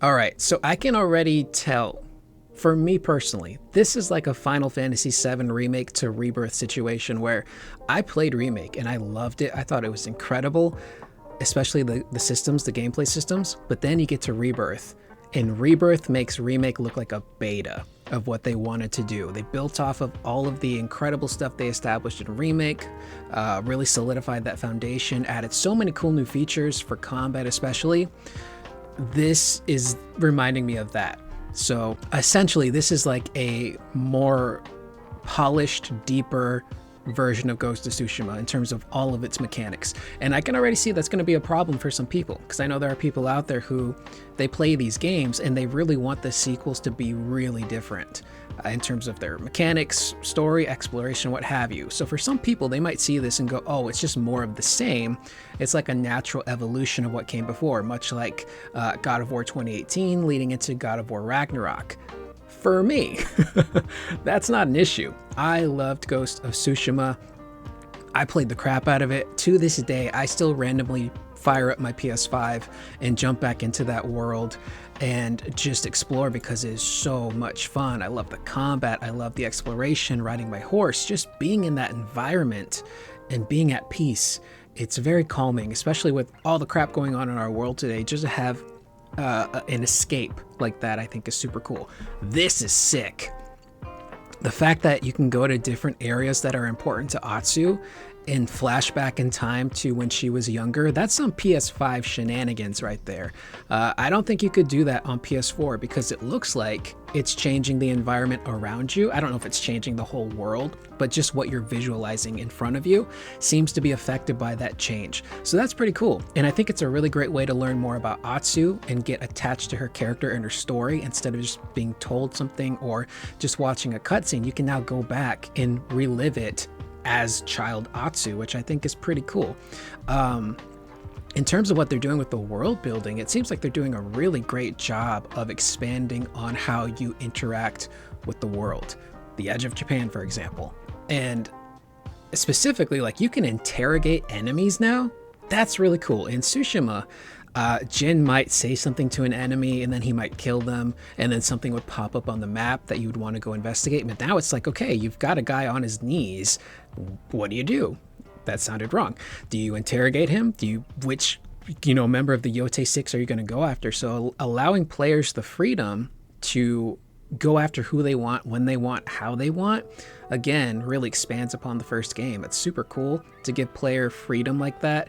All right, so I can already tell, for me personally, this is like a Final Fantasy VII remake to Rebirth situation where I played Remake and I loved it. I thought it was incredible, especially the systems, the gameplay systems. But then you get to Rebirth, and Rebirth makes Remake look like a beta of what they wanted to do. They built off of all of the incredible stuff they established in Remake, really solidified that foundation, added so many cool new features for combat, especially. This is reminding me of that. So essentially, this is like a more polished, deeper version of Ghost of Tsushima in terms of all of its mechanics. And I can already see that's going to be a problem for some people, because I know there are people out there who they play these games and they really want the sequels to be really different in terms of their mechanics, story, exploration, what have you. So for some people, they might see this and go, oh, it's just more of the same. It's like a natural evolution of what came before, much like God of War 2018 leading into God of War Ragnarok. For me, that's not an issue. I loved Ghost of Tsushima. I played the crap out of it. To this day, I still randomly fire up my PS5 and jump back into that world and just explore because it is so much fun. I love the combat. I love the exploration, riding my horse, just being in that environment and being at peace. It's very calming, especially with all the crap going on in our world today. Just to have an escape like that, I think is super cool. This is sick. The fact that you can go to different areas that are important to Atsu and flashback in time to when she was younger, that's some PS5 shenanigans right there. I don't think you could do that on PS4 because it looks like it's changing the environment around you. I don't know if it's changing the whole world, but just what you're visualizing in front of you seems to be affected by that change. So that's pretty cool. And I think it's a really great way to learn more about Atsu and get attached to her character and her story instead of just being told something or just watching a cutscene. You can now go back and relive it as child Atsu, which I think is pretty cool. In terms of what they're doing with the world building, it seems like they're doing a really great job of expanding on how you interact with the world. The Edge of Japan, for example. And specifically, like, you can interrogate enemies now. That's really cool. In Tsushima, Jin might say something to an enemy and then he might kill them, and then something would pop up on the map that you would want to go investigate. But now it's like, okay, you've got a guy on his knees. What do you do? That sounded wrong. Do you interrogate him? Which member of the Yōtei 6 are you going to go after? So allowing players the freedom to go after who they want, when they want, how they want, again, really expands upon the first game. It's super cool to give player freedom like that.